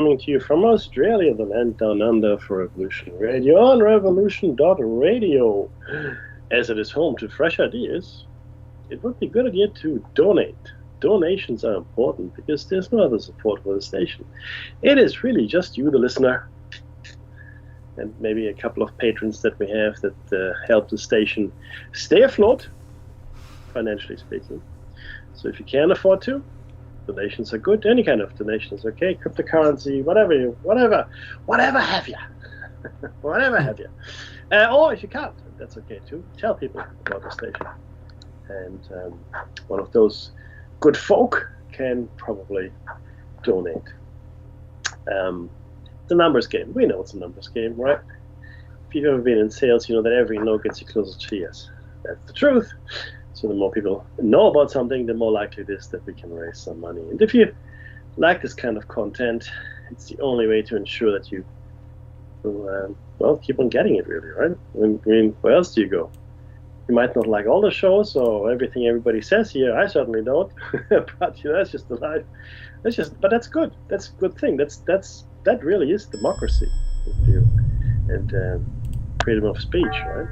coming to you from Australia, the land down under, for Revolution Radio on revolution.radio. As it is home to fresh ideas, it would be a good idea to donate. Donations are important because there's no other support for the station. It is really just you, the listener, and maybe a couple of patrons that we have that help the station stay afloat, financially speaking. So if you can afford to, donations are good. Any kind of donation is okay. Cryptocurrency, whatever have you, whatever have you. Or if you can't, that's okay too. Tell people about the station, and one of those good folk can probably donate. The numbers game. We know it's a numbers game, right? If you've ever been in sales, you know that every no gets you closer to yes. That's the truth. So the more people know about something, the more likely it is that we can raise some money. And if you like this kind of content, it's the only way to ensure that you will, keep on getting it, really, right? I mean, where else do you go? You might not like all the shows or everything everybody says here. I certainly don't. But that's just the life. But that's good. That's a good thing. That really is democracy, and freedom of speech, right?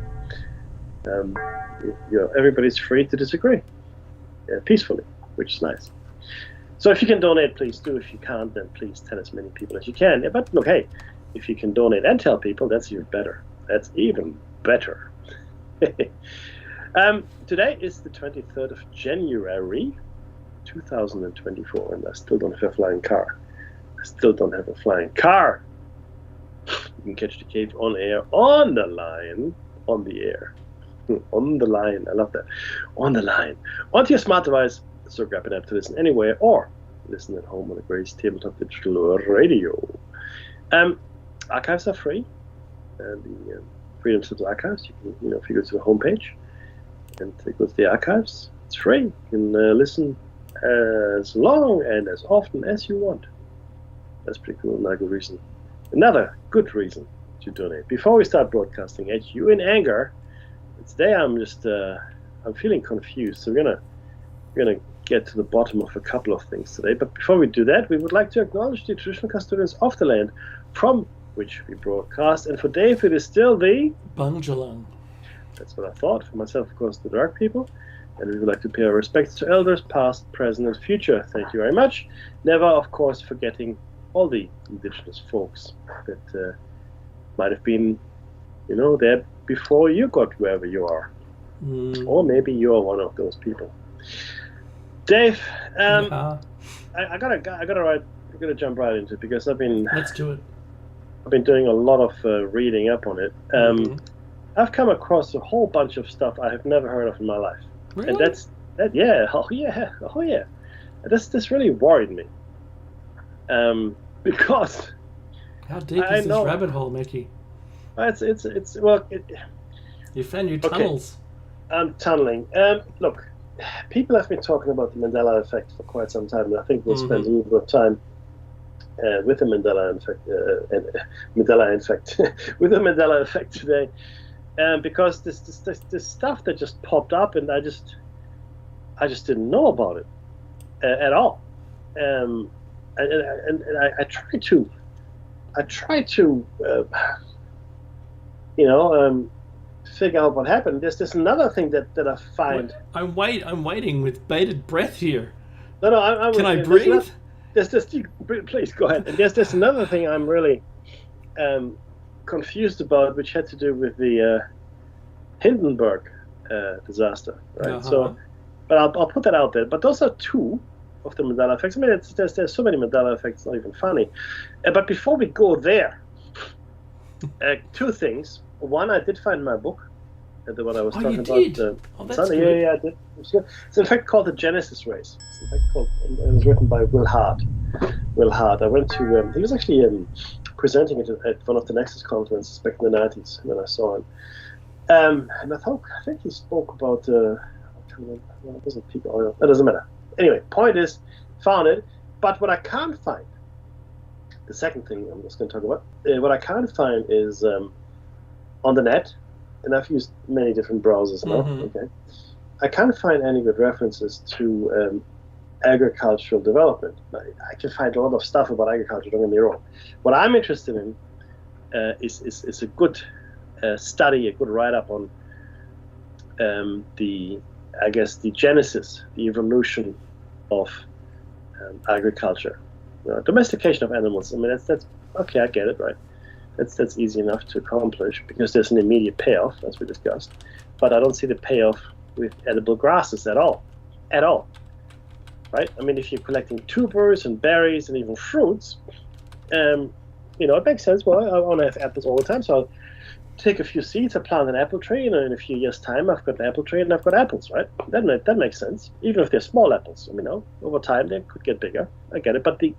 Everybody's free to disagree peacefully, which is nice. So if you can donate, please do. If you can't, then please tell as many people as you can. Yeah, but look, hey, if you can donate and tell people, that's even better. That's even better. Today is the 23rd of January, 2024, and I still don't have a flying car. You can catch the cave on air, on the line, on the air. On the line, I love that. On the line. Onto your smart device, so grab an app to listen anywhere or listen at home on a Grace Tabletop Digital Radio. Archives are free. The Freedom Subs Archives, you can, if you go to the homepage and go to the archives, it's free. You can listen as long and as often as you want. That's pretty cool. Another good reason to donate. Before we start broadcasting at you in anger, today I'm feeling confused. So we're gonna get to the bottom of a couple of things today. But before we do that, we would like to acknowledge the traditional custodians of the land from which we broadcast. And for Dave, it is still the Bundjalung. That's what I thought. For myself, of course, the Dark People. And we would like to pay our respects to elders, past, present, and future. Thank you very much. Never, of course, forgetting all the indigenous folks that might have been, there before you got wherever you are. Or maybe you're one of those people. Dave, I gotta jump right into it because Let's do it. I've been doing a lot of reading up on it. I've come across a whole bunch of stuff I have never heard of in my life. Really? And oh yeah. This really worried me. Because how deep is this rabbit hole, Mickey? You found your tunnels. Okay. I'm tunneling. Look, people have been talking about the Mandela effect for quite some time, and I think we'll spend a little bit of time with the Mandela effect today, because this stuff that just popped up, and I just didn't know about it at all. And I try to figure out what happened. There's another thing that I find. I'm waiting with bated breath here. No. Can I breathe? Please go ahead. And there's another thing I'm really confused about, which had to do with the Hindenburg disaster, right? Uh-huh. So, but I'll put that out there. But those are two of the Mandela effects. I mean, there's so many Mandela effects, it's not even funny. But before we go there, two things. One, I did find my book, the one I was talking about. That's good. Yeah, I did. It's in fact called The Genesis Race. It's in fact it was written by Will Hart. I went to, he was actually presenting it at one of the Nexus conferences back in the 90s when I saw him. And I think he spoke about, it wasn't peak oil. That doesn't matter. Anyway, point is, found it. But what I can't find, the second thing I'm just going to talk about, what I can't find is on the net, and I've used many different browsers now, okay? I can't find any good references to agricultural development. I can find a lot of stuff about agriculture, don't get me wrong. What I'm interested in is a good study, a good write-up on the genesis, the evolution of agriculture, domestication of animals. I mean, that's okay. I get it, right? That's easy enough to accomplish because there's an immediate payoff, as we discussed. But I don't see the payoff with edible grasses at all, right? I mean, if you're collecting tubers and berries and even fruits, it makes sense. Well, I want to have apples all the time, so I'll take a few seeds, I plant an apple tree, and in a few years' time, I've got an apple tree and I've got apples, right? That makes sense. Even if they're small apples, over time they could get bigger. I get it, but the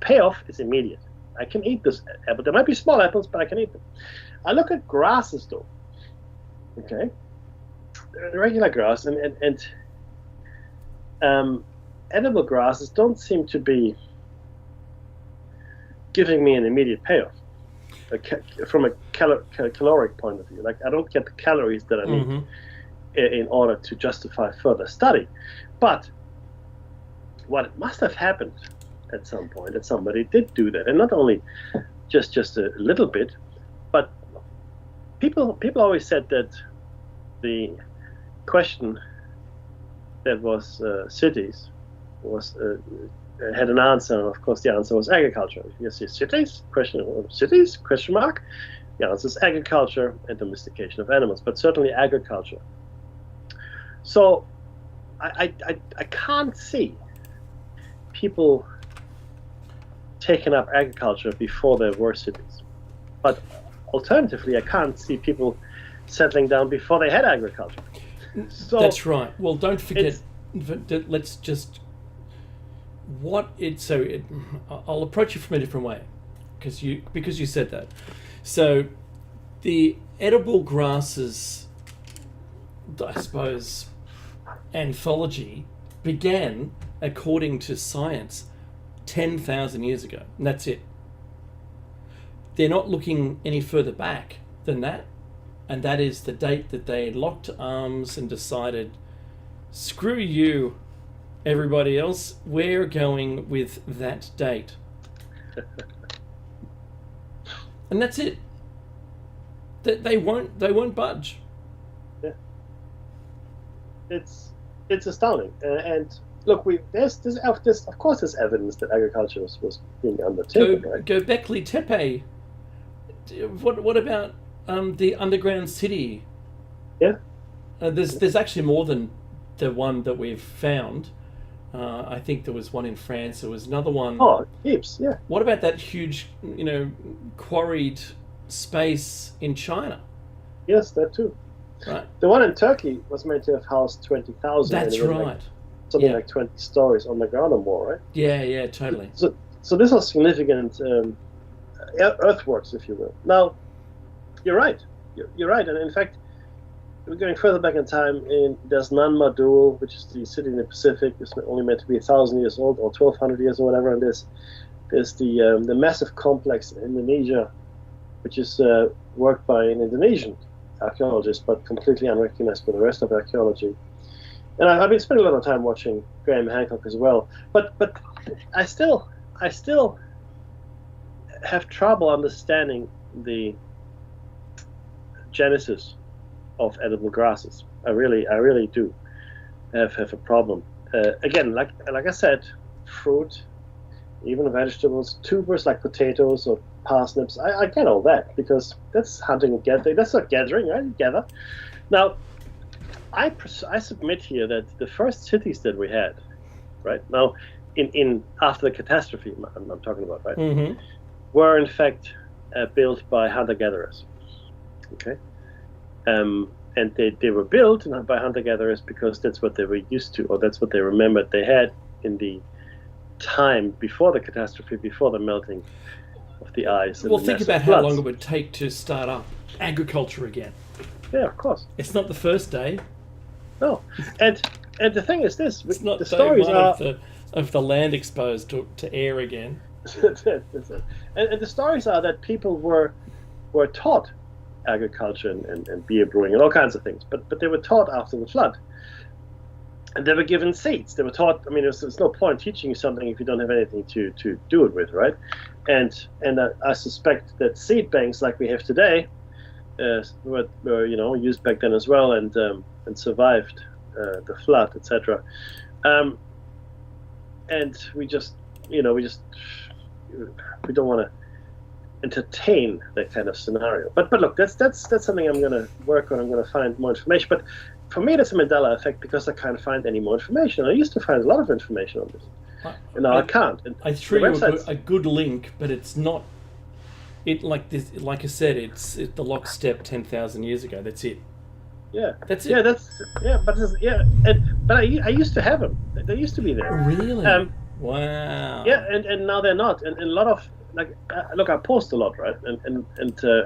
payoff is immediate. I can eat this apple. There might be small apples, but I can eat them. I look at grasses, though. Okay, regular grass and edible grasses don't seem to be giving me an immediate payoff. From a caloric point of view, like I don't get the calories that I need in order to justify further study. But what must have happened at some point that somebody did do that, and not only just a little bit, but people always said that the question that was cities was had an answer. Of course, the answer was agriculture. You see cities? Cities? Question mark. The answer is agriculture and domestication of animals, but certainly agriculture. So I can't see people taking up agriculture before there were cities. But alternatively, I can't see people settling down before they had agriculture. So that's right. Well, don't forget. Let's just. I'll approach you from a different way, because you said that. So, the edible grasses, I suppose, anthology began, according to science, 10,000 years ago, and that's it. They're not looking any further back than that, and that is the date that they locked arms and decided, screw you, everybody else, we're going with that date. And that's it. They won't budge. Yeah. It's astounding. And look, there's of course there's evidence that agriculture was being undertaken. Right? Göbekli Tepe. What about the underground city? Yeah. There's actually more than the one that we've found. I think there was one in France. There was another one. Oh, heaps, yeah. What about that huge, quarried space in China? Yes, that too. Right. The one in Turkey was meant to have housed 20,000. That's right. Like something like 20 stories on the ground or more, right? Yeah, totally. So this was significant earthworks, if you will. Now, you're right. You're right, and in fact, we're going further back in time. There's Nan Madol, which is the city in the Pacific. It's only meant to be 1,000 years old or 1,200 years or whatever. And there's the massive complex in Indonesia, which is worked by an Indonesian archaeologist, but completely unrecognized by the rest of archaeology. And I've been spending a lot of time watching Graham Hancock as well. But I still have trouble understanding the genesis of edible grasses. I really do have a problem. Again, like I said, fruit, even vegetables, tubers like potatoes or parsnips. I get all that because that's hunting and gathering. That's not gathering, right? You gather. Now, I submit here that the first cities that we had, right now, in after the catastrophe, I'm talking about, right, mm-hmm. were in fact built by hunter-gatherers. Okay. And they were built by hunter-gatherers because that's what they were used to, or that's what they remembered they had in the time before the catastrophe, before the melting of the ice. Well, think about how long it would take to start up agriculture again. Yeah, of course. It's not the first day. No, and the thing is this: it's not the stories are of the land exposed to air again. and the stories are that people were taught agriculture and beer brewing and all kinds of things, but they were taught after the flood. and they were given seats. They were taught. I mean, there's no point teaching you something if you don't have anything to do it with, right? And I suspect that seed banks like we have today were used back then as well, and survived the flood, etc. And we don't want to entertain that kind of scenario. But look, that's something I'm going to work on. I'm going to find more information. But for me, that's a Mandela effect because I can't find any more information. I used to find a lot of information on this, and now I can't. And I threw you a good link, but it's not. It like this, like I said, it's the lockstep 10,000 years ago. That's it. Yeah, that's it. But I used to have them. They used to be there. Really? Wow. Yeah, and now they're not. And a lot of look, I post a lot, right? And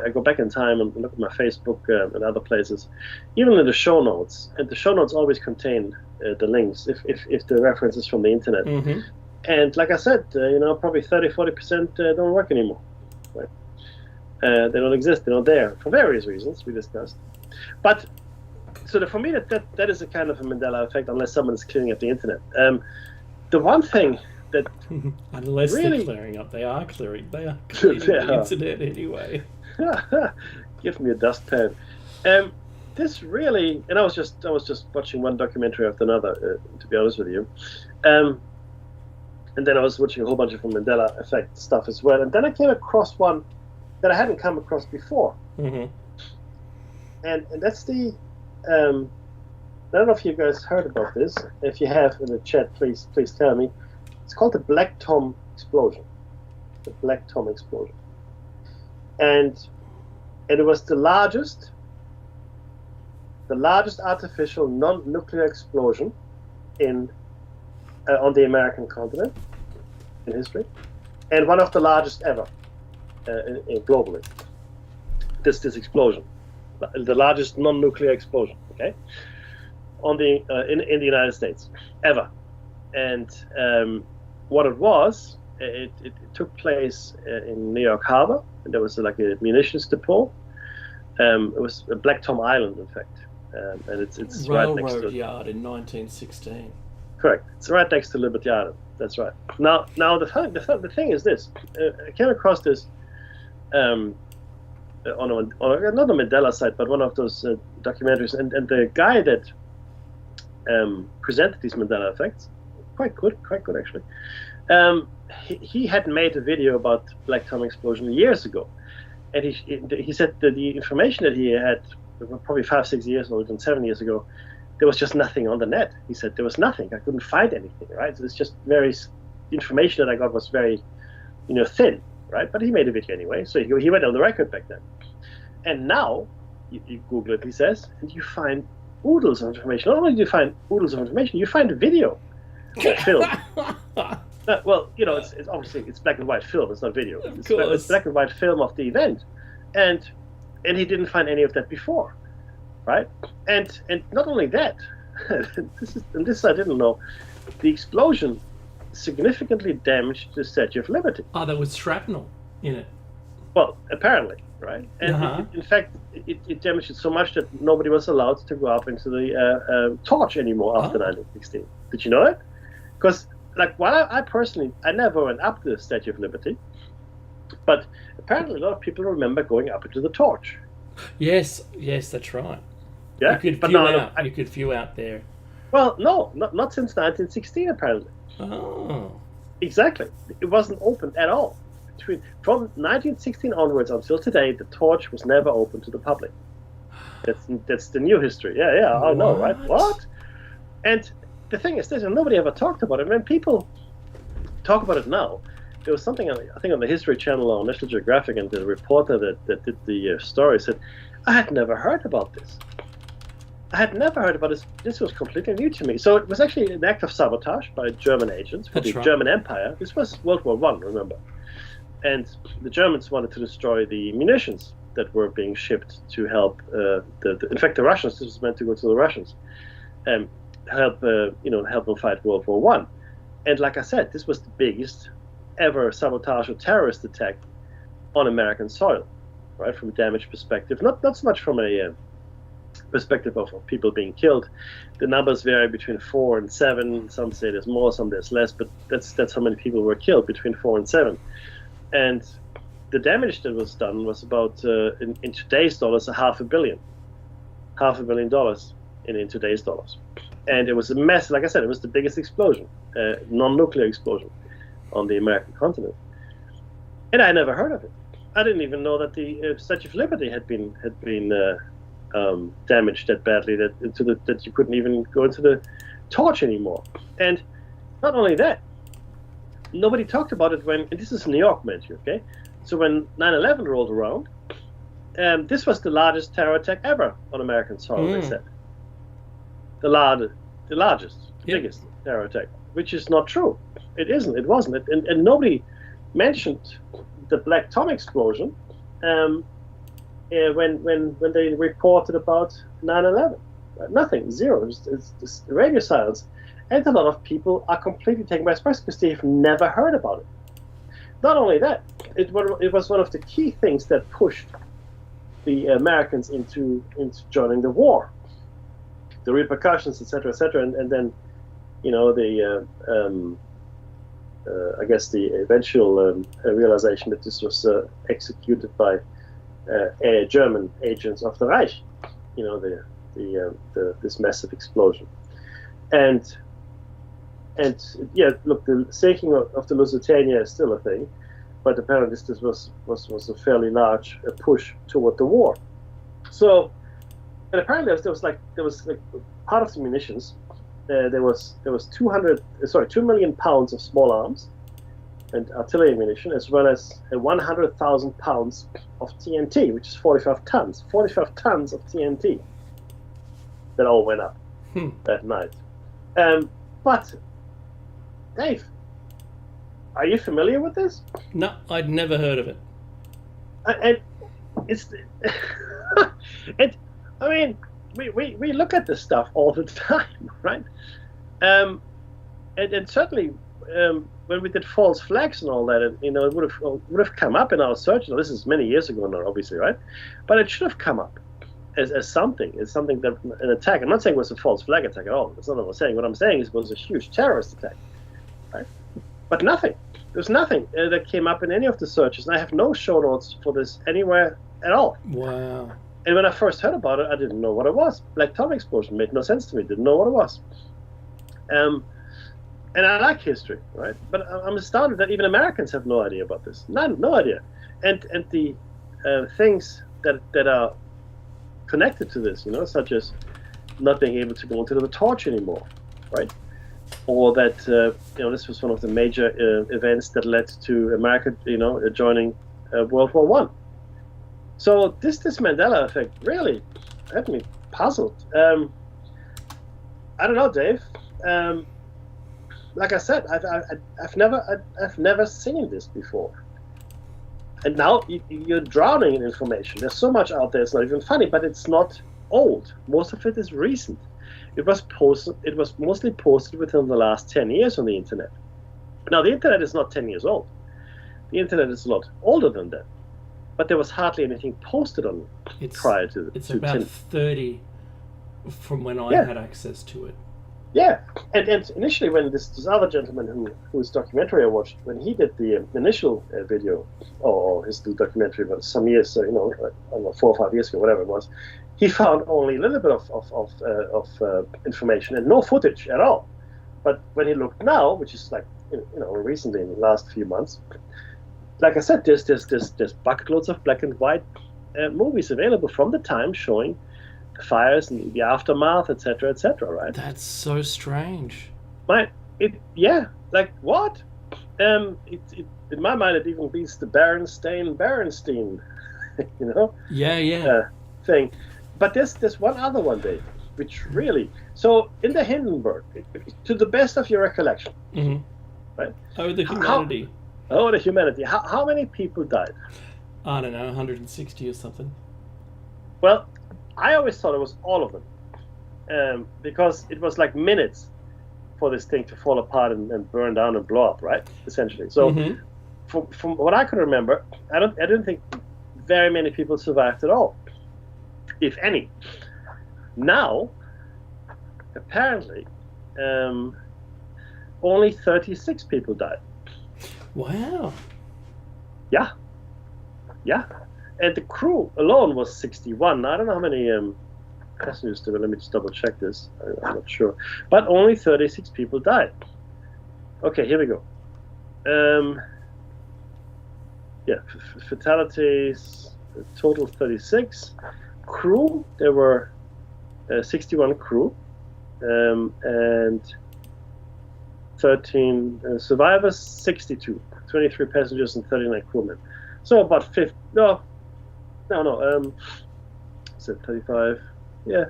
I go back in time and look at my Facebook and other places, even in the show notes. And the show notes always contain the links if the reference is from the internet. Mm-hmm. And like I said, probably 30-40% don't work anymore. Right? They don't exist. They're not there for various reasons we discussed. But so for me, that is a kind of a Mandela effect, unless someone is clearing up the internet. The one thing that unless really, they're clearing up, they are clearing the internet anyway. Give me a dustpan. This really, and I was just watching one documentary after another, to be honest with you, and then I was watching a whole bunch of Mandela effect stuff as well, and then I came across one that I hadn't come across before, mm-hmm. and that's the. I don't know if you guys heard about this. If you have in the chat, please tell me. It's called the Black Tom explosion. The Black Tom explosion, and it was the largest artificial non-nuclear explosion on the American continent in history, and one of the largest ever globally. This explosion, the largest non-nuclear explosion. Okay. On the in the United States ever, and what it was, it took place in New York Harbor, and there was like a munitions depot. It was a Black Tom Island, in fact, and it's Railroad right next to Yard in 1916. Correct. It's right next to Liberty Island. That's right. Now the thing is this: I came across this on not a Mandela site, but one of those documentaries, and the guy that presented these Mandela effects, quite good actually. He had made a video about Black Tom explosion years ago, and he said that the information that he had probably 5-6 years or even 7 years ago, there was just nothing on the net. He said there was nothing. I couldn't find anything. Right? So it's just the information that I got was very, thin. Right? But he made a video anyway, so he went on the record back then. And now you Google it, he says, and you find oodles of information. Not only do you find oodles of information, you find a video, film. Well, it's obviously it's black and white film. It's not video. It's black and white film of the event, and he didn't find any of that before, right? And not only that, this I didn't know. The explosion significantly damaged the Statue of Liberty. Oh, there was shrapnel in it. Well, apparently, right? And in fact, it damaged it so much that nobody was allowed to go up into the torch anymore after 1916. Did you know that? Because, while I personally, I never went up to the Statue of Liberty, but apparently a lot of people remember going up into the torch. Yes, that's right. Yeah, you could view out there. Well, no, not since 1916 apparently. Oh. Exactly. It wasn't open at all. From 1916 onwards until today, the torch was never open to the public. That's the new history. Yeah, I know, right? What? And the thing is this, and nobody ever talked about it. When people talk about it now, there was something, I think, on the History Channel or National Geographic, and the reporter that did the story said, I had never heard about this. I had never heard about this. This was completely new to me. So it was actually an act of sabotage by German agents for the German Empire. This was World War I, remember. And the Germans wanted to destroy the munitions that were being shipped to help. In fact, the Russians. This was meant to go to the Russians, help them fight World War I. And like I said, this was the biggest ever sabotage or terrorist attack on American soil, right? From a damage perspective, not so much from a perspective of people being killed. The numbers vary between 4 and 7. Some say there's more, some there's less, but that's how many people were killed, between 4 and 7. And the damage that was done was about, in today's dollars, $500 million. $500 million in today's dollars. And it was a mess. Like I said, it was the biggest explosion, non-nuclear explosion on the American continent. And I never heard of it. I didn't even know that the Statue of Liberty had been damaged that badly that you couldn't even go into the torch anymore. And not only that, nobody talked about it when, and this is New York, mind you, okay? So when 9/11 rolled around, this was the largest terror attack ever on American soil, they said. The largest, biggest terror attack, which is not true. It isn't. It wasn't. And nobody mentioned the Black Tom explosion when they reported about 9/11. Nothing, zero. It's radio silence. And a lot of people are completely taken by surprise because they've never heard about it. Not only that, it was one of the key things that pushed the Americans into joining the war. The repercussions, etc., and then, I guess the eventual realization that this was executed by German agents of the Reich. This massive explosion, and yeah, look, the sinking of the Lusitania is still a thing, but apparently this was a fairly large push toward the war. So, and apparently there was part of the munitions. There was 2 million pounds of small arms and artillery ammunition, as well as 100,000 pounds of TNT, which is 45 tons. 45 tons of TNT that all went up that night. But Dave, are you familiar with this? No, I'd never heard of it. And it's, I mean, we look at this stuff all the time, right? And certainly when we did false flags and all that, it would have come up in our search. Now, this is many years ago now, obviously, right? But it should have come up as something that an attack. I'm not saying it was a false flag attack at all. That's not what I'm saying. What I'm saying is it was a huge terrorist attack, right? But nothing. There's nothing that came up in any of the searches, and I have no show notes for this anywhere at all. Wow. And when I first heard about it, I didn't know what it was. Black Tom explosion made no sense to me. Didn't know what it was. And I like history, right? But I'm astounded that even Americans have no idea about this. No idea. And the things that are connected to this, such as not being able to go into the torch anymore, right? Or that this was one of the major events that led to America, joining World War I. So this Mandela effect really had me puzzled. I don't know, Dave. Like I said, I've never seen this before. And now you're drowning in information. There's so much out there. It's not even funny, but it's not old. Most of it is recent. It was mostly posted within the last 10 years on the internet. Now the internet is not 10 years old. The internet is a lot older than that. But there was hardly anything posted on it prior to it's about 30 from when I had access to it. Yeah, and initially when this other gentleman whose documentary I watched, when he did the initial video, or his documentary, but some years, I don't know, 4 or 5 years ago, whatever it was, he found only a little bit of information and no footage at all. But when he looked now, which is recently in the last few months, like I said, there's bucket loads of black and white movies available from the time showing the fires and the aftermath, etc., right? That's so strange. Like what? In my mind, it even beats the Berenstain, thing. But there's one other one, Dave, which really. So in the Hindenburg, to the best of your recollection, right? Oh, the humanity. The humanity. How many people died? I don't know, 160 or something. Well, I always thought it was all of them, because it was like minutes for this thing to fall apart and burn down and blow up, right? Essentially. So, from what I can remember, I didn't think very many people survived at all, if any. Now, apparently, only 36 people died. Wow. Yeah, yeah. And the crew alone was 61. I don't know how many passengers there were. Let me just double check this. I'm not sure. But only 36 people died. Okay, here we go. Yeah, fatalities, total 36. Crew, there were 61 crew and 13 survivors, 62. 23 passengers and 39 crewmen. So about 50. No. So 35. Yeah.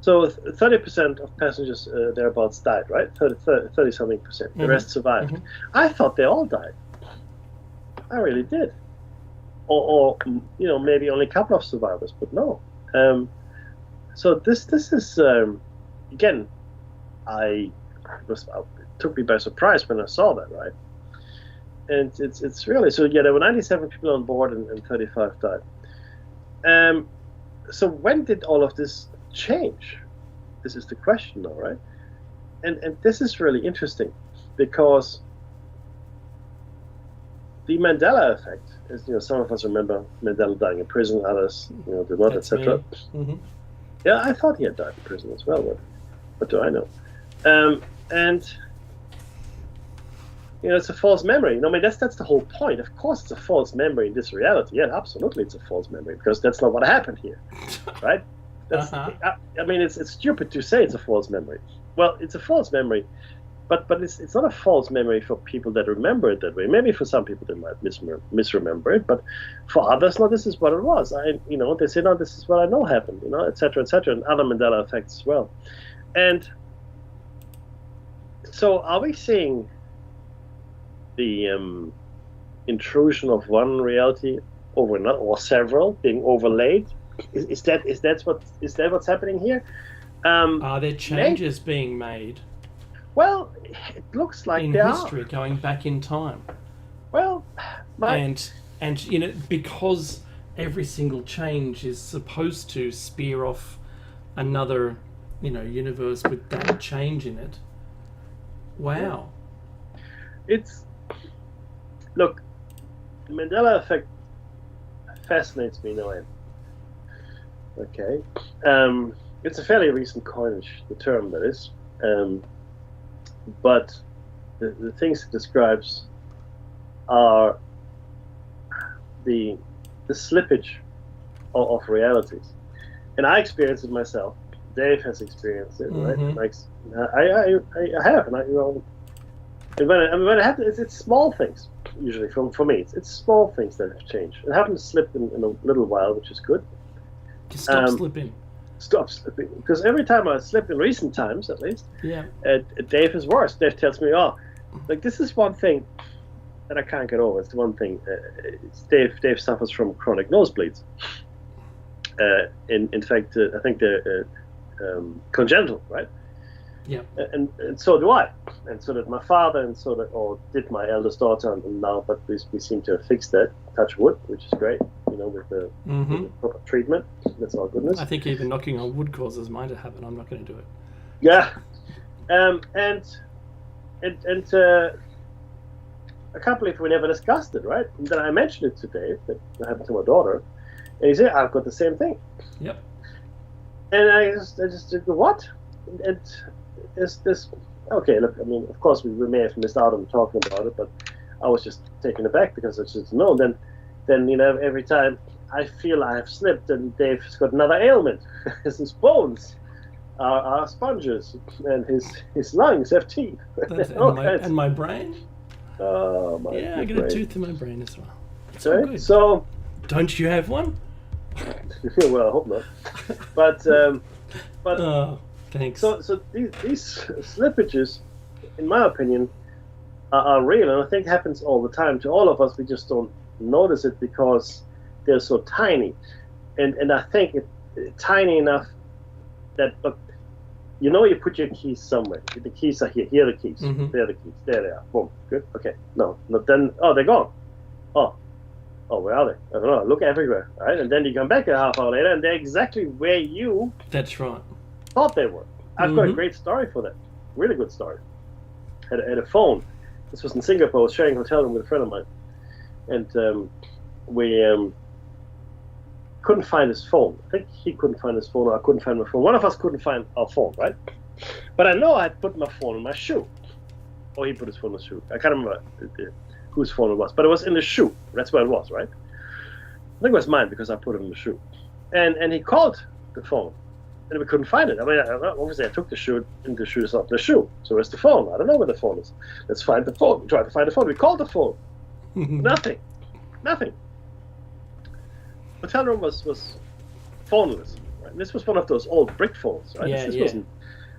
So 30% of passengers thereabouts died, right? 30 something percent. The rest survived. I thought they all died. I really did. Or maybe only a couple of survivors, but no. So this is again, it took me by surprise when I saw that, right? And it's really so. Yeah, there were 97 people on board and 35 died. So when did all of this change? This is the question, all right? And this is really interesting because the Mandela effect, as some of us remember Mandela dying in prison, others do not, etc. Yeah, I thought he had died in prison as well, but what do I know? And it's a false memory. I mean, that's the whole point. Of course, it's a false memory in this reality. Yeah, absolutely, it's a false memory because that's not what happened here, right? That's, I mean, it's stupid to say it's a false memory. Well, it's a false memory, but it's not a false memory for people that remember it that way. Maybe for some people they might misremember it, but for others, no, this is what it was. They say, no, this is what I know happened, etc., and other Mandela effects as well. And so, are we seeing the intrusion of one reality over another, or several being overlaid? Is that what's happening here? Are there changes being made? Well, it looks like in history, going back in time. Well, and because every single change is supposed to spear off another, universe with that change in it. Wow. Look, the Mandela effect fascinates me no end. Okay. It's a fairly recent coinage, the term that is. But the things it describes are the slippage of realities. And I experienced it myself. Dave has experienced it, right? Like, I have, and when it happens, it's small things. Usually, for me, it's small things that have changed. It happened to slip in a little while, which is good. Just stop slipping. Stop slipping, because every time I slip, in recent times at least, Dave is worse. Dave tells me, this is one thing that I can't get over. It's the one thing. Dave suffers from chronic nosebleeds. In fact, I think they're congenital, right? Yeah. And so do I, and so did my father, and did my eldest daughter, and now, but we seem to have fixed that. Touch wood, which is great, with the proper treatment. That's all goodness. I think even knocking on wood causes mine to happen. I'm not going to do it. Yeah, and I can't believe we never discussed it, right? And then I mentioned it to Dave, that happened to my daughter, and he said, "I've got the same thing." Yep. And I just did what? And this. Okay, look. I mean, of course, we may have missed out on talking about it, but I was just taken aback because I just know. Then every time I feel I have slipped, and Dave's got another ailment. His bones are sponges, and his lungs have teeth. And my brain. Oh my! Yeah, I got a tooth in my brain as well. It's all good. So, don't you have one? Well, I hope not. But oh, thanks. So these slippages, in my opinion, are real, and I think it happens all the time to all of us. We just don't notice it because they're so tiny, and I think it's tiny enough that you put your keys somewhere. The keys are here. Here are the keys. There are the keys. There they are. Boom. Good. Okay. No. Then they're gone. Oh. Oh, where are they? I don't know. Look everywhere, right? And then you come back a half hour later, and they're exactly where you That's right. thought they were. I've got a great story for that. Really good story. Had a phone. This was in Singapore. I was sharing a hotel room with a friend of mine, and we couldn't find his phone. I think he couldn't find his phone, or I couldn't find my phone. One of us couldn't find our phone, right? But I know I had put my phone in my shoe. Or he put his phone in the shoe. I can't remember whose phone it was, but it was in the shoe. That's where it was, right? I think it was mine because I put it in the shoe. And he called the phone, and we couldn't find it. I mean, obviously I took the shoe, and the shoe is not the shoe. So where's the phone? I don't know where the phone is. Let's find the phone. We tried to find the phone. We called the phone. Nothing. Hotel room was phoneless. Right? This was one of those old brick phones, right? Yeah,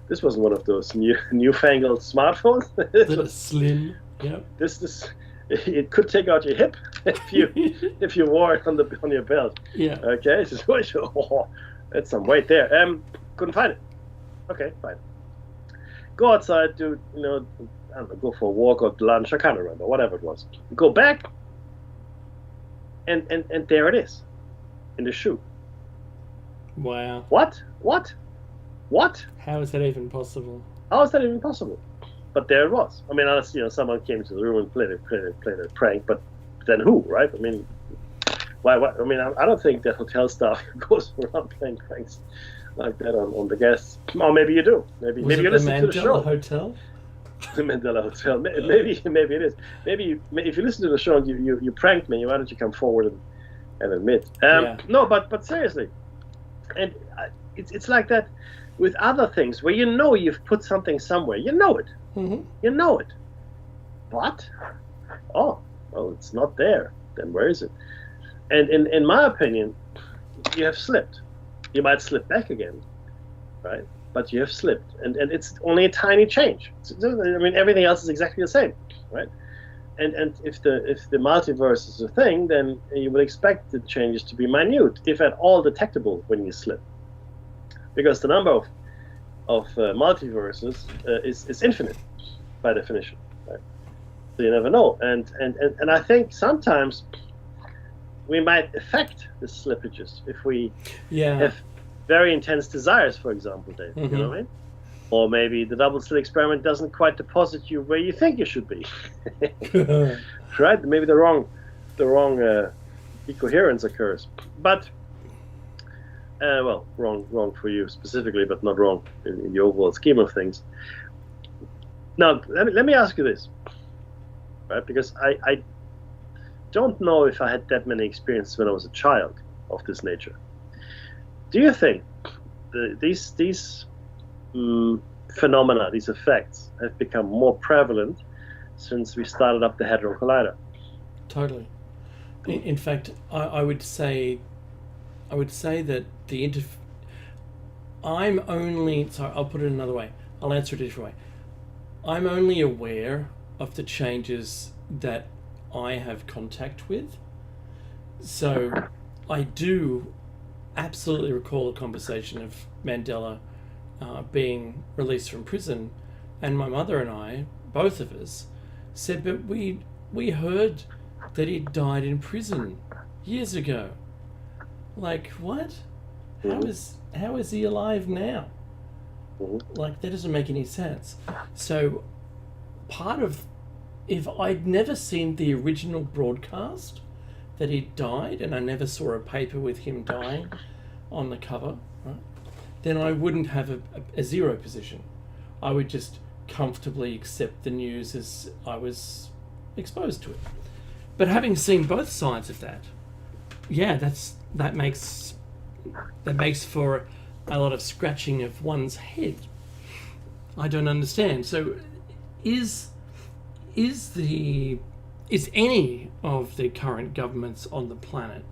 This wasn't one of those newfangled smartphones. Little slim. Yep. It could take out your hip if you wore it on your belt. Yeah. Okay. So that's some weight there. Couldn't find it. Okay, fine. Go outside, I don't know, go for a walk or lunch. I can't remember. Whatever it was. Go back, and there it is, in the shoe. Wow. What? How is that even possible? How is that even possible? But there it was. I mean, unless someone came to the room and played a prank, but then who, right? I mean, why? I mean, I don't think that hotel staff goes around playing pranks like that on the guests. Or maybe you do. Maybe you listen to the show. Hotel? The Mandela Hotel. Maybe it is. Maybe if you listen to the show and you pranked me, why don't you come forward and admit? No, but seriously, and it's like that with other things where you've put something somewhere. You know it. Mm-hmm. You know it. But, it's not there. Then where is it? And in my opinion, you have slipped. You might slip back again, right? But you have slipped. And it's only a tiny change. I mean, everything else is exactly the same, right? And if the multiverse is a thing, then you would expect the changes to be minute, if at all detectable when you slip. Because the number of multiverses is infinite by definition, right? So you never know, and I think sometimes we might affect the slippages if we have very intense desires, for example, Dave. Mm-hmm. You know what I mean? Or maybe the double slit experiment doesn't quite deposit you where you think you should be, right? Maybe the wrong decoherence occurs, but. Wrong for you specifically, but not wrong in the overall scheme of things. Now, let me ask you this, right? Because I don't know if I had that many experiences when I was a child of this nature. Do you think these phenomena, these effects, have become more prevalent since we started up the Hadron Collider? Totally. In fact, I would say that I'll put it another way. I'll answer it a different way. I'm only aware of the changes that I have contact with. So I do absolutely recall a conversation of Mandela being released from prison, and my mother and I, both of us, said, but we heard that he died in prison years ago. Like, what? How is he alive now? Like, that doesn't make any sense. So if I'd never seen the original broadcast that he died, and I never saw a paper with him dying on the cover, right, then I wouldn't have a zero position. I would just comfortably accept the news as I was exposed to it. But having seen both sides of that, that makes for a lot of scratching of one's head. I don't understand. So is any of the current governments on the planet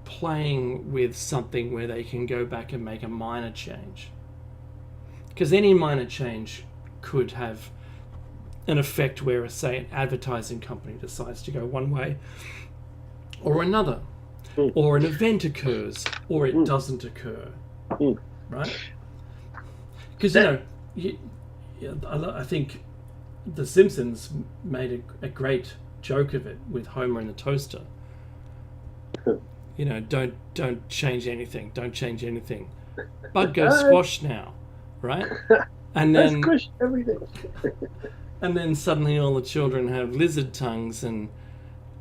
playing with something where they can go back and make a minor change? Because any minor change could have an effect where, say, an advertising company decides to go one way or another, or an event occurs or it doesn't occur, right? Because I think The Simpsons made a great joke of it with Homer and the toaster, You know, don't change anything. Don't change anything. Bug goes squash now, right? And Let's then squish everything. suddenly all the children have lizard tongues, and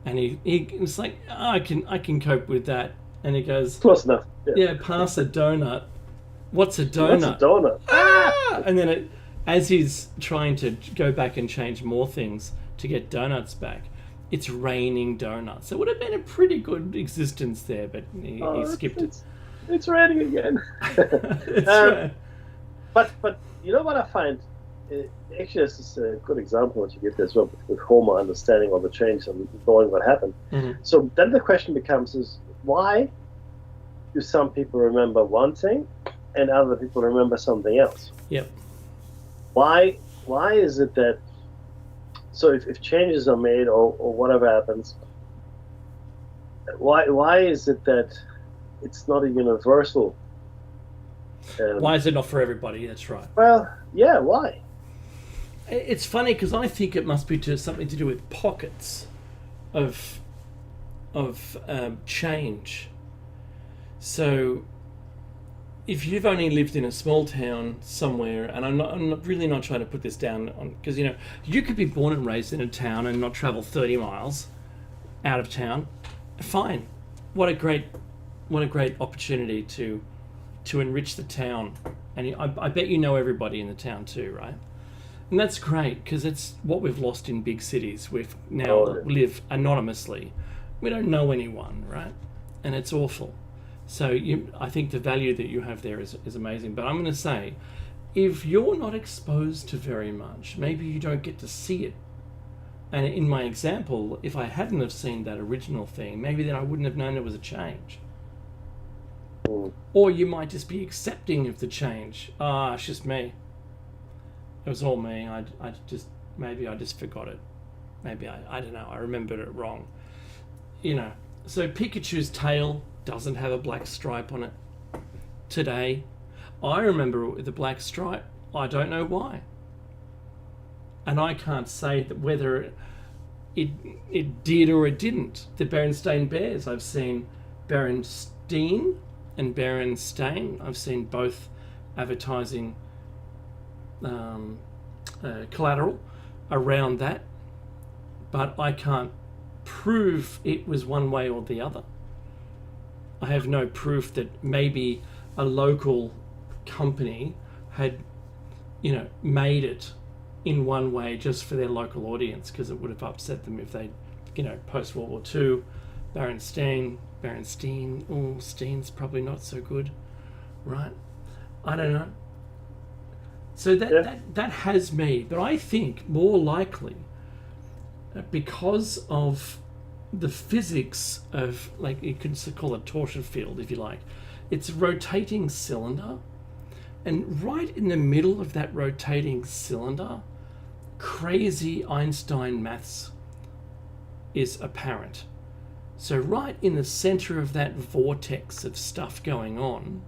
it's like, oh, I can cope with that. And he goes, Close enough. yeah, pass a donut. What's a donut? What's a donut? Ah! And then as he's trying to go back and change more things to get donuts back, it's raining donuts. It would have been a pretty good existence there, but he skipped it. It's raining again. That's right. But you know what I find? Actually, this is a good example what you give as well, with Homer understanding all the change and knowing what happened. Mm-hmm. So then the question becomes is, why do some people remember one thing and other people remember something else? Yep. Why is it that, so if changes are made or whatever happens, why is it that it's not a universal? Why is it not for everybody? That's right. Well, yeah, why? It's funny because I think it must be something to do with pockets of change. So if you've only lived in a small town somewhere, and I'm really not trying to put this down on, because you could be born and raised in a town and not travel 30 miles out of town. Fine, what a great opportunity to enrich the town, and I bet you know everybody in the town too, right? And that's great because it's what we've lost in big cities. We've now live anonymously. We don't know anyone, right? And it's awful. So I think the value that you have there is amazing. But I'm going to say, if you're not exposed to very much, maybe you don't get to see it. And in my example, if I hadn't have seen that original thing, maybe then I wouldn't have known there was a change. Or you might just be accepting of the change. It's just me. It was all me. Maybe I just forgot it. Maybe I don't know. I remembered it wrong. So Pikachu's tail doesn't have a black stripe on it today. I remember it with a black stripe. I don't know why. And I can't say that whether it did or it didn't. The Berenstain Bears, I've seen Berenstein and Berenstain. I've seen both advertising collateral around that, but I can't prove it was one way or the other. I have no proof that maybe a local company had, made it in one way just for their local audience, because it would have upset them if they, post World War II, Berenstain, Steen's probably not so good, right? I don't know. So that has made, but I think more likely, because of the physics of, like, you could call it torsion field if you like, it's a rotating cylinder, and right in the middle of that rotating cylinder, crazy Einstein maths is apparent. So right in the center of that vortex of stuff going on,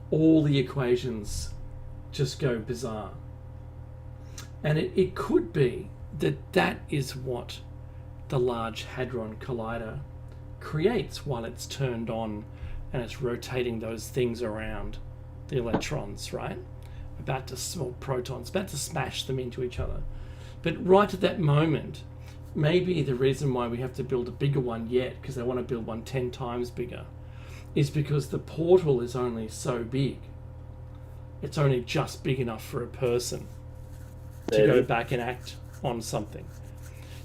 all the equations just go bizarre. And it could be that is what the Large Hadron Collider creates while it's turned on and it's rotating those things around, the electrons, right? Protons, about to smash them into each other. But right at that moment, maybe the reason why we have to build a bigger one yet, because they want to build one 10 times bigger, is because the portal is only so big. It's only just big enough for a person to go back and act on something.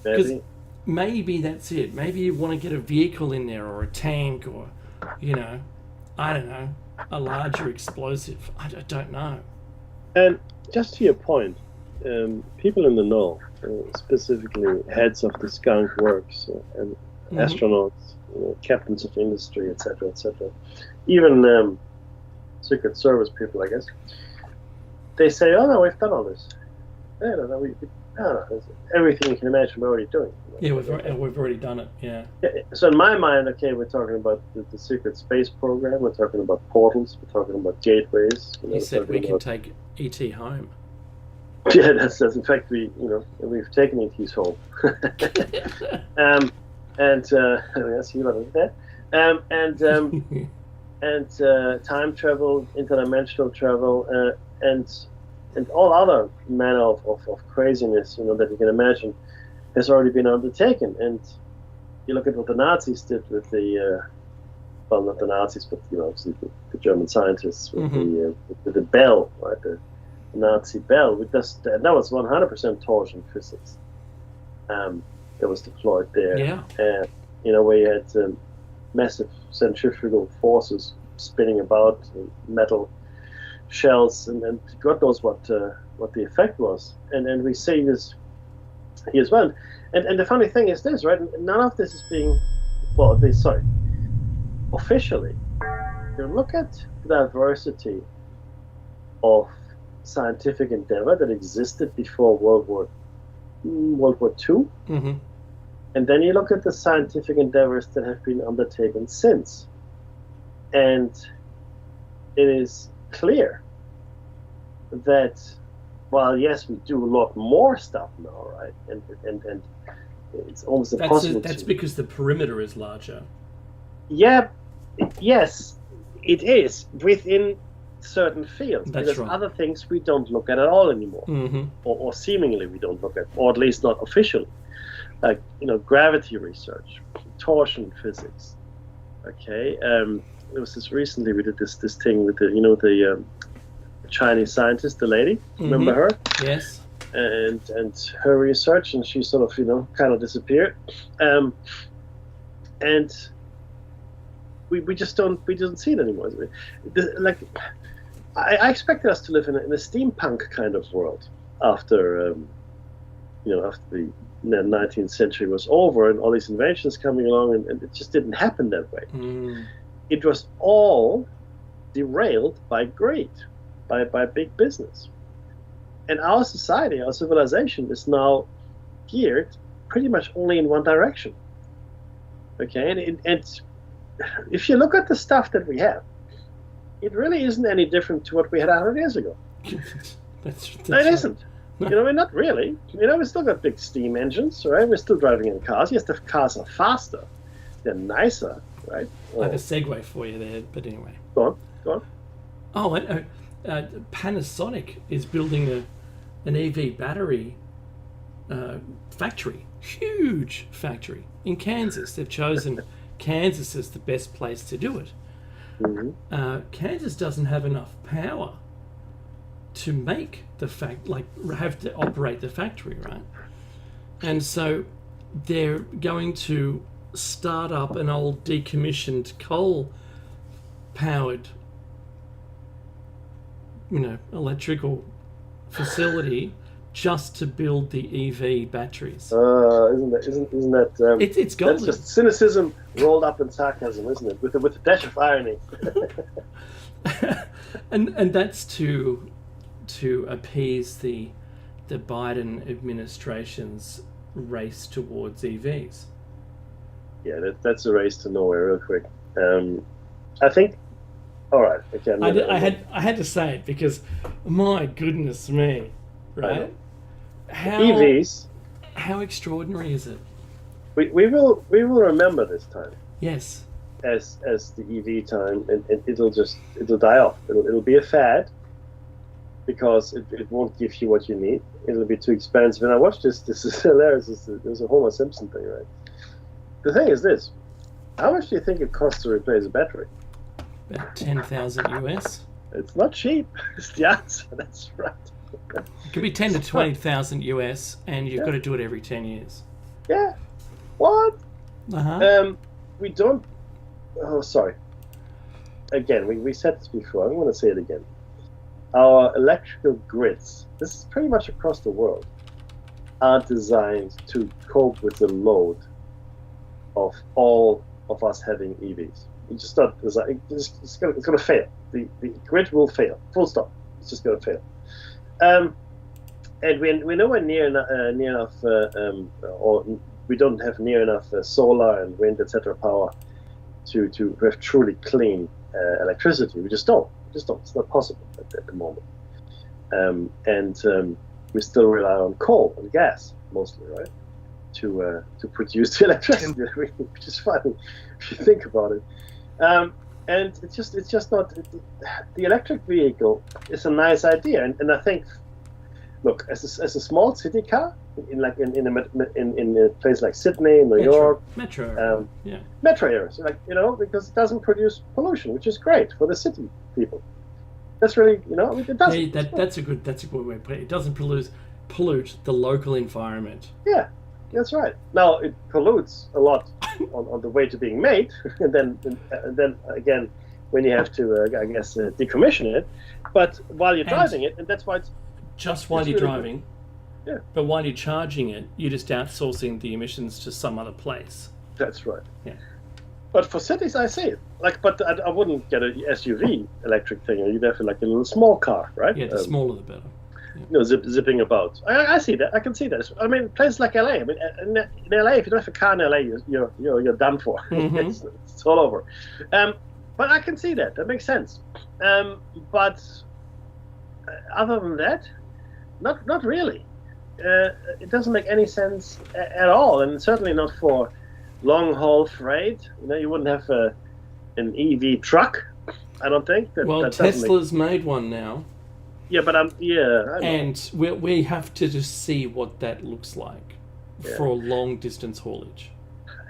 Because maybe that's it. Maybe you want to get a vehicle in there, or a tank, or, I don't know, a larger explosive. I don't know. And just to your point, people in the know, specifically heads of the skunk works and astronauts, captains of industry, etc., even Secret Service people, I guess, they say, "Oh no, we've done all this. Everything you can imagine we're already doing." Yeah, we've already done it. Yeah. So in my mind, okay, we're talking about the secret space program. We're talking about portals. We're talking about gateways. He said we can take ET home. Yeah, that's in fact we've taken ET's home. and yes, you love that. And time travel, interdimensional travel, and all other manner of craziness, that you can imagine, has already been undertaken. And you look at what the Nazis did with the, well, not the Nazis, but obviously the German scientists with the bell, right? The Nazi bell. That was 100% torsion physics that was deployed there. Yeah. And where you had massive centrifugal forces spinning about metal shells, and God knows what the effect was. And we see this here as well. And the funny thing is this, right? None of this is being, well, at least, sorry, officially. You look at the diversity of scientific endeavor that existed before World War II, and then you look at the scientific endeavors that have been undertaken since, and it is clear that, well, yes, we do a lot more stuff now, right? And it's almost impossible. That's because the perimeter is larger. Yeah, yes, it is within certain fields. That's because right. Other things we don't look at all anymore, or seemingly we don't look at, or at least not officially, like gravity research, torsion physics. Okay, there was this recently we did this thing with the Chinese scientist, the lady. Remember her? Yes. And her research, and she sort of kind of disappeared, and we just don't see it anymore. Like I expected us to live in a steampunk kind of world after after the 19th century was over and all these inventions coming along, and it just didn't happen that way. It was all derailed by greed, by big business. And our society, our civilization, is now geared pretty much only in one direction. Okay, and if you look at the stuff that we have, it really isn't any different to what we had 100 years ago. That's No, it isn't. Not really. We still got big steam engines, right? We're still driving in cars. Yes, the cars are faster. They're nicer, right? Like a segue for you there, but anyway. Go on. Oh, Panasonic is building an EV battery factory, huge factory in Kansas. They've chosen Kansas as the best place to do it. Kansas doesn't have enough power to make have to operate the factory, right? And so they're going to start up an old decommissioned coal-powered, electrical facility just to build the EV batteries. Isn't that? It's golden. That's just cynicism rolled up in sarcasm, isn't it? With a dash of irony. and that's to appease the Biden administration's race towards EVs. Yeah, that's a race to nowhere, real quick. I think. All right. Okay. I had to say it because, my goodness me, right? EVs. How extraordinary is it? We will remember this time. Yes. As the EV time, and it'll die off. It'll be a fad because it won't give you what you need. It'll be too expensive. And I watched this. This is hilarious. There's a Homer Simpson thing, right? The thing is this: how much do you think it costs to replace a battery? About 10,000 US. It's not cheap. It's the answer. That's right. It could be 10 to 20,000 US, and you've got to do it every 10 years. Yeah. What? We don't. Oh, sorry. Again, we said this before. I'm going to say it again. Our electrical grids, this is pretty much across the world, are designed to cope with the load of all of us having EVs. It's just not. It's going to fail. The grid will fail. Full stop. It's just going to fail. And we're nowhere near enough, or we don't have near enough solar and wind, etc. power to have truly clean electricity. We just don't. It's not possible at the moment. And we still rely on coal and gas mostly, right? to produce the electricity, which is funny if you think about it. And it's just not the electric vehicle is a nice idea, and I think, look, as a small city car in a place like Sydney, New York, metro areas, because it doesn't produce pollution, which is great for the city people. That's really, it doesn't. Yeah, that's a good way to put it. It doesn't pollute the local environment. Yeah, that's right. Now it pollutes a lot on the way to being made, and then again when you have to, decommission it. But while you're driving it, and that's why it's just while you're really driving. Good. Yeah. But while you're charging it, you're just outsourcing the emissions to some other place. That's right. Yeah. But for cities, I see it. But I wouldn't get an SUV electric thing. You'd have a little small car, right? Yeah, the smaller the better. Zipping about. I see that. I can see that. I mean, places like LA. I mean, in LA, if you don't have a car in LA, you're done for. Mm-hmm. it's all over. But I can see that. That makes sense. But other than that, not really. It doesn't make any sense at all, and certainly not for long haul freight. You wouldn't have an EV truck. I don't think. Tesla's made one now. Yeah, but I know. And we have to just see what that looks like for long distance haulage.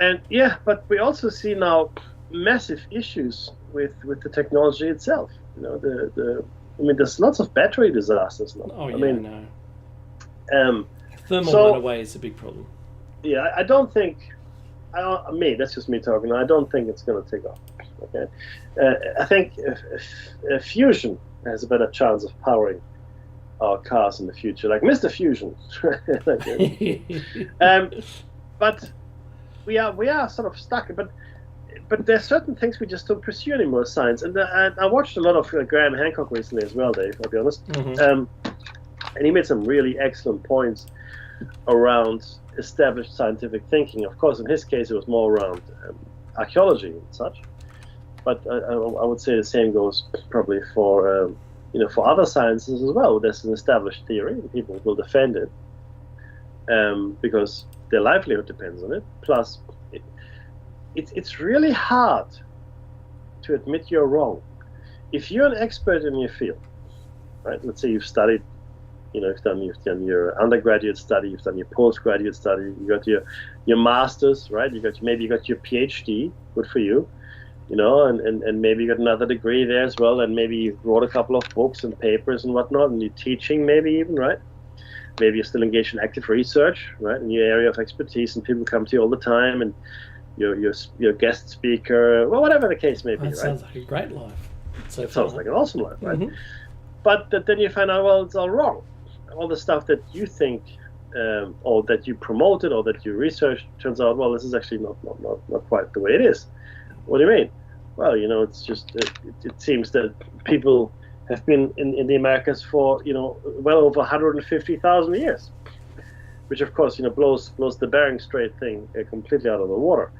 And but we also see now massive issues with the technology itself. There's lots of battery disasters now. Oh yeah, I know. Thermal runaway is a big problem. Yeah, I don't think. That's just me talking. I don't think it's going to take off. Okay, I think fusion has a better chance of powering our cars in the future, like Mr. Fusion. But we are sort of stuck. But there's certain things we just don't pursue anymore, science. And I watched a lot of Graham Hancock recently as well, Dave, I'll be honest. Mm-hmm. And he made some really excellent points around established scientific thinking. Of course, in his case, it was more around archaeology and such. But I would say the same goes probably for other sciences as well. There's an established theory, and people will defend it because their livelihood depends on it. Plus, it's really hard to admit you're wrong. If you're an expert in your field, right? Let's say you've studied, you've done your undergraduate study, you've done your postgraduate study, you got your master's, right? Maybe you got your PhD. Good for you. And maybe you got another degree there as well, and maybe you wrote a couple of books and papers and whatnot, and you're teaching maybe even, right? Maybe you're still engaged in active research, right, in your area of expertise, and people come to you all the time, and you're guest speaker, well, whatever the case may be, right? Sounds like a great life. Sounds like an awesome life, right? Mm-hmm. But then you find out, well, it's all wrong. All the stuff that you think, or that you promoted, or that you researched, turns out, well, this is actually not quite the way it is. What do you mean? Well, it's just it seems that people have been in the Americas for well over 150,000 years, which of course blows the Bering Strait thing completely out of the water.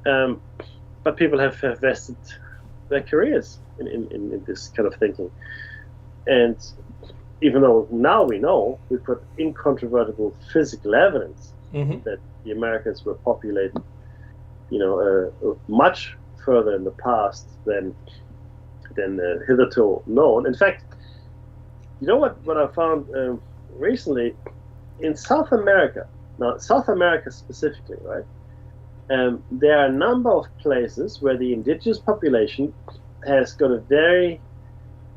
But people have vested their careers in this kind of thinking, and even though now we know we've got incontrovertible physical evidence that the Americas were populated much further in the past than hitherto known. In fact, what I found recently in South America. Now, South America specifically, right? There are a number of places where the indigenous population has got a very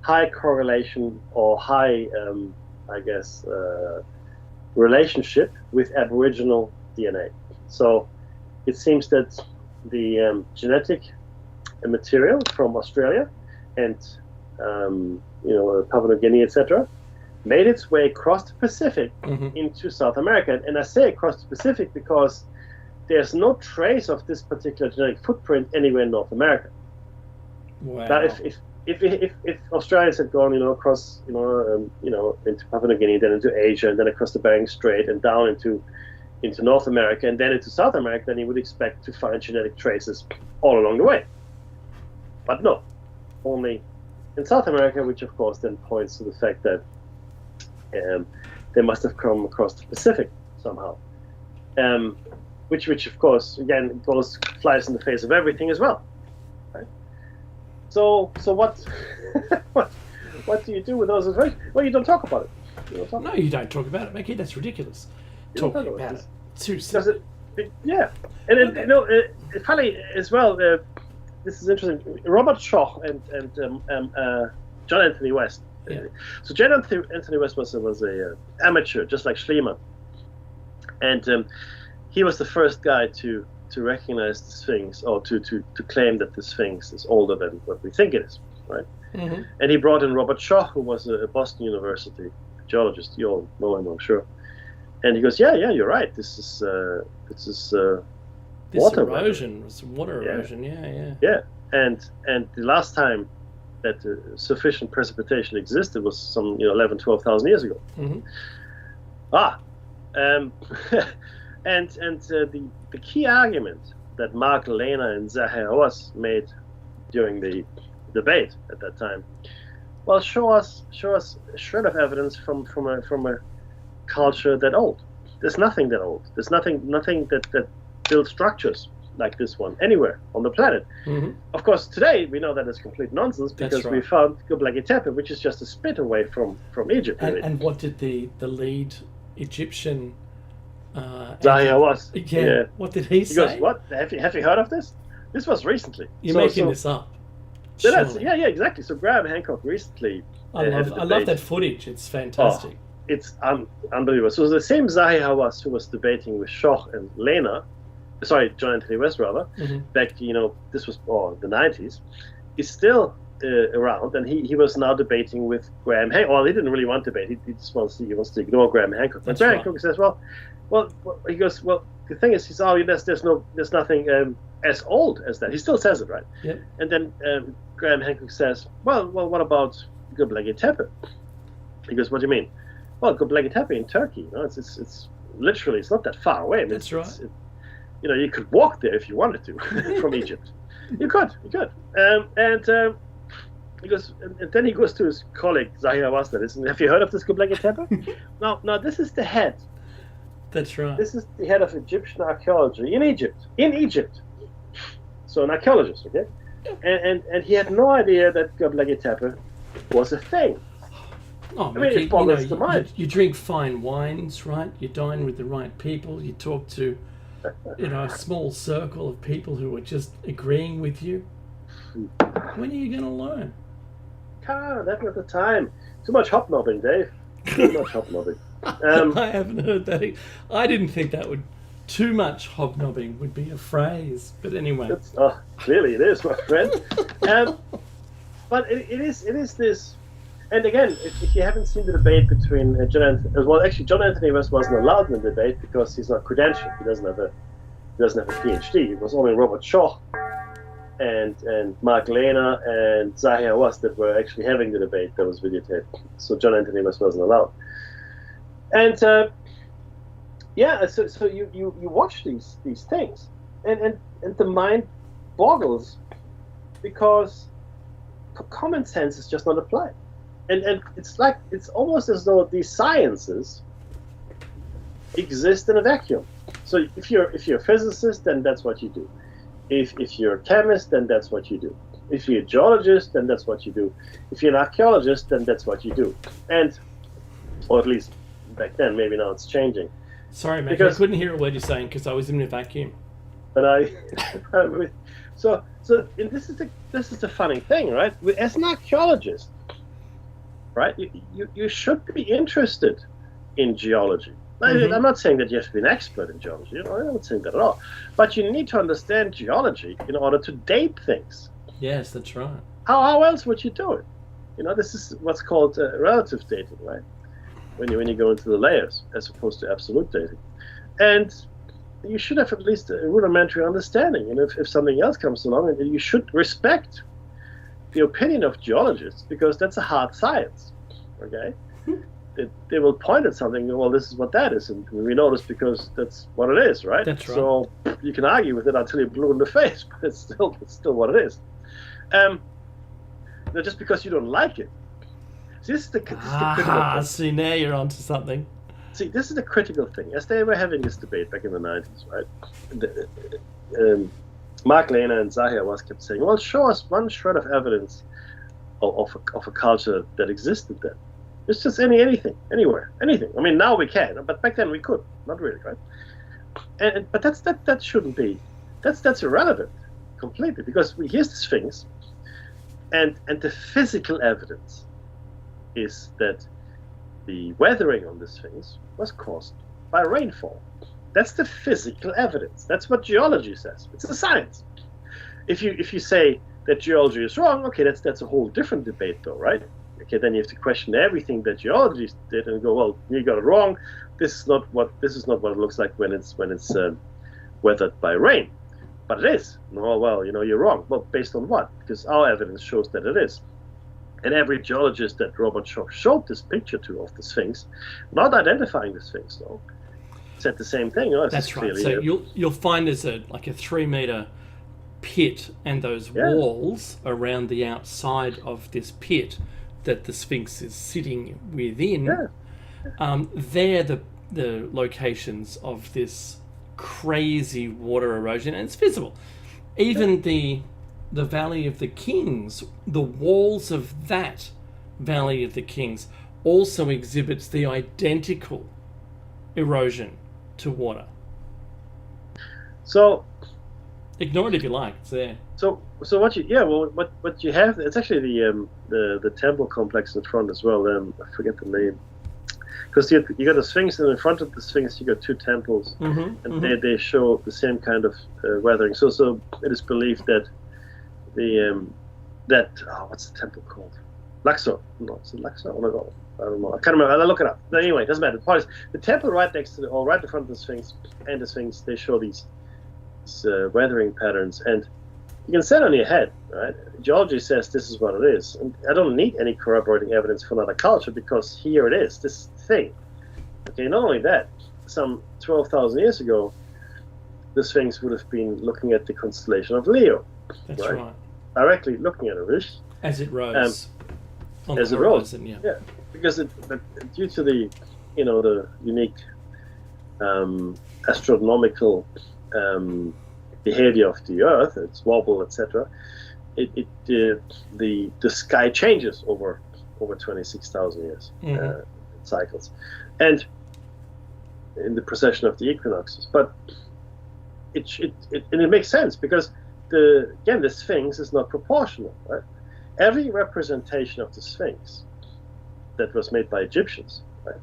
high correlation or high, relationship with Aboriginal DNA. So it seems that the genetic material from Australia and Papua New Guinea, etc., made its way across the Pacific into South America. And I say across the Pacific because there's no trace of this particular genetic footprint anywhere in North America. Wow. Now, if Australians had gone, across, into Papua New Guinea, then into Asia, and then across the Bering Strait, and down into North America, and then into South America, then you would expect to find genetic traces all along the way. But no, only in South America, which of course then points to the fact that they must have come across the Pacific somehow. which of course again flies in the face of everything as well. Right? So what what do you do with those information? Well, you don't talk about it. No, you don't talk about it, Mickey. That's ridiculous. Talking about it. Yeah, and it's funny as well. This is interesting. Robert Shaw and John Anthony West. Yeah. So John Anthony West was a amateur, just like Schliemann, and he was the first guy to recognize the Sphinx, or to claim that the Sphinx is older than what we think it is, right? Mm-hmm. And he brought in Robert Shaw, who was a Boston University geologist. You all know him, I'm sure. And he goes, yeah, you're right. This is water erosion. It's water erosion. Yeah. And the last time that sufficient precipitation existed was some 11, 12,000 years ago. Mm-hmm. And the key argument that Mark Lehner and Zaher Hawass made during the debate at that time, well, show us a shred of evidence from a culture that old. There's nothing that old. There's nothing that builds structures like this one anywhere on the planet. Mm-hmm. Of course, today we know that it's complete nonsense because we found Göbekli Tepe, which is just a spit away from Egypt. And what did the lead Egyptian Zaher Hawass? Yeah. What did he say? He goes, what? Have you heard of this? This was recently. You're making this up. Yeah, exactly. So Graham Hancock recently. I love that footage. It's fantastic. It's unbelievable. So the same Zaher Hawass who was debating with Schoch and Lehner, John Anthony West rather, back this was the 90s, is still around, and he was now debating with Graham Hancock. Well, he didn't really want to debate. He just wants to ignore Graham Hancock. And Graham Hancock says, well, he goes, well, the thing is, there's nothing as old as that. He still says it, right? Yep. And then Graham Hancock says, well, what about Göbekli Tepe? He goes, what do you mean? Well, Göbekli Tepe in Turkey. It's literally, it's not that far away. That's right. You could walk there if you wanted to from Egypt. You could. He goes, and then he goes to his colleague Zaher Hawass. Have you heard of this Göbekli Tepe? No, this is the head. That's right. This is the head of Egyptian archaeology in Egypt. So an archaeologist, okay? And he had no idea that Göbekli Tepe was a thing. Oh, it boggles the mind. You drink fine wines, right? You dine with the right people. You talk to, a small circle of people who are just agreeing with you. When are you going to learn? Never at the time. Too much hobnobbing, Dave. Too much hobnobbing. I haven't heard that. I didn't think that would. Too much hobnobbing would be a phrase, but anyway. Clearly it is, my friend. But it is this. And again, if you haven't seen the debate between John Anthony West wasn't allowed in the debate because he's not credentialed. He doesn't have a PhD. It was only Robert Shaw and Mark Lehner and Zaher Hawass that were actually having the debate that was videotaped. So John Anthony West wasn't allowed. And so you watch these things, and the mind boggles because common sense is just not applied. And it's almost as though these sciences exist in a vacuum. So if you're a physicist, then that's what you do. If you're a chemist, then that's what you do. If you're a geologist, then that's what you do. If you're an archaeologist, then that's what you do. Or at least back then, maybe now it's changing. Sorry, mate, I couldn't hear a word you're saying because I was in a vacuum. And this is the funny thing, right? As an archaeologist, right, you should be interested in geology. Mm-hmm. I'm not saying that you have to be an expert in geology. I'm not saying that at all. But you need to understand geology in order to date things. Yes, that's right. How else would you do it? This is what's called relative dating, right? When you go into the layers as opposed to absolute dating. And you should have at least a rudimentary understanding. And if something else comes along, you should respect the opinion of geologists because that's a hard science. Okay? They will point at something, well, this is what that is, and we know this because that's what it is, right? That's right. So you can argue with it until you're blue in the face, but it's still what it is. Just because you don't like it. See, this is the see, now you're onto something. See, this is the critical thing. As they were having this debate back in the 90s, right? The, Mark Lehner and Zahir was kept saying, well, show us one shred of evidence of a culture that existed then. It's just anything, anywhere, anything. I mean, now we can, but back then we could. Not really, right? But that shouldn't be. That's irrelevant completely, because here's the Sphinx, and the physical evidence is that the weathering on the Sphinx was caused by rainfall. That's the physical evidence. That's what geology says. It's a science. If you say that geology is wrong, okay, that's a whole different debate, though, right? Okay, then you have to question everything that geology did and go, well, you got it wrong. This is not what it looks like when it's weathered by rain. But it is. No, well, you're wrong. Well, based on what? Because our evidence shows that it is. And every geologist that Robert Schoch showed this picture to of the Sphinx, not identifying the Sphinx, though, said the same thing. That's right. So you'll find there's a 3-meter pit, and those walls around the outside of this pit that the Sphinx is sitting within. They're the locations of this crazy water erosion, and it's visible. Even the Valley of the Kings, the walls of that Valley of the Kings also exhibits the identical erosion to water. So ignore it if you like, it's there. So what you have, it's actually the temple complex in front as well. I forget the name. Because you got the Sphinx, and in front of the Sphinx you got two temples, they show the same kind of weathering. So it is believed that what's the temple called? Luxor? No, is it Luxor? Oh my God, I don't know. I can't remember. I'll look it up. But anyway, it doesn't matter. The point is, the temple right next to right in front of the Sphinx and the Sphinx, they show these weathering patterns, and you can stand on your head, right? Geology says this is what it is, and I don't need any corroborating evidence for another culture, because here it is, this thing. Okay, not only that, some 12,000 years ago, the Sphinx would have been looking at the constellation of Leo. That's right. Directly looking at it, as it rose. As it rose, yeah. Because due to the unique astronomical behavior of the Earth, its wobble, etc., the sky changes over 26,000 years in cycles, and in the precession of the equinoxes. But it makes sense, because the Sphinx is not proportional, right? Every representation of the Sphinx that was made by Egyptians, right,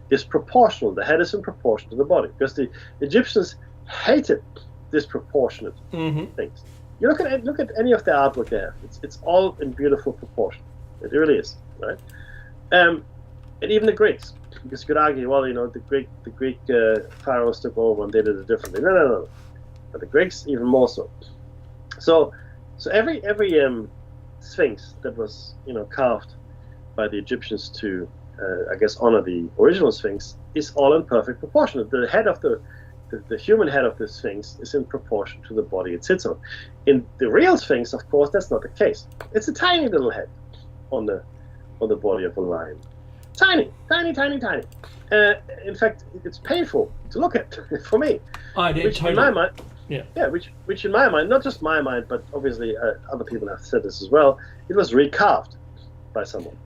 is proportional. The head is in proportion to the body, because the Egyptians hated disproportionate things. You look at any of the artwork they have; it's all in beautiful proportion. It really is, right? And even the Greeks, because you could argue, well, the Greek pharaohs took over and they did it differently. No. But the Greeks even more so. So every Sphinx that was carved by the Egyptians to I guess honor the original Sphinx is all in perfect proportion. The head of the human head of the Sphinx is in proportion to the body it sits on. In the real Sphinx, of course, that's not the case. It's a tiny little head on the body of a lion. Tiny. In fact, it's painful to look at for me. Which in my mind, which in my mind, not just my mind, but obviously other people have said this as well, it was recarved by someone.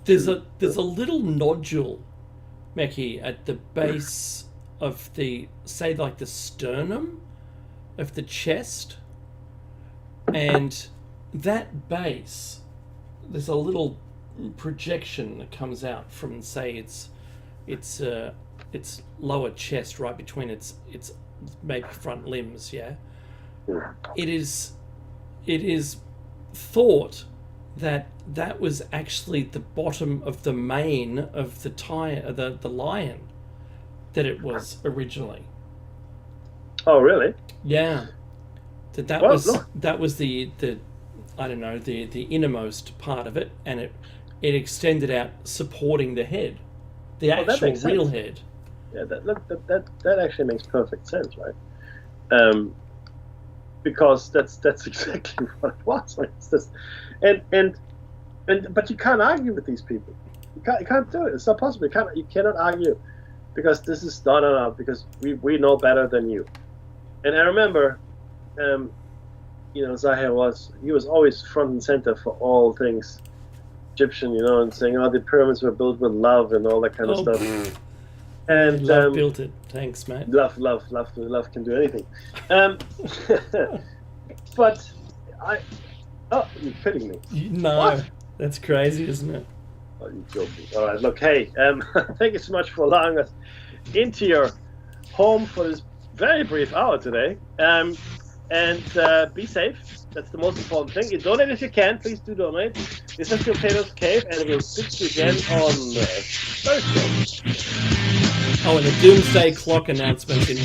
There's a little nodule, Meki, at the base of the sternum of the chest, and that base, there's a little projection that comes out from, say, its lower chest, right between its maybe front limbs. It is thought that was actually the bottom of the mane of the lion that it was originally. Oh, really? Yeah. That was the I don't know, the innermost part of it, and it extended out supporting the head, the actual real head. Yeah, that actually makes perfect sense, right? Because that's exactly what it was. But you can't argue with these people. You can't do it. It's not possible. You cannot argue because this is no. Because we know better than you. And I remember, Zahir was always front and center for all things Egyptian, and saying, "Oh, the pyramids were built with love and all that kind of stuff." And love built it. Thanks, mate. Love can do anything. But you're kidding me. No, what? That's crazy, isn't it? Oh, you're joking. All right, look, hey, thank you so much for allowing us into your home for this very brief hour today. And be safe. That's the most important thing. You donate if you can. Please do donate. This has been Plato's Cave, and we'll speak to you again on Thursday. Oh, and the Doomsday Clock announcements in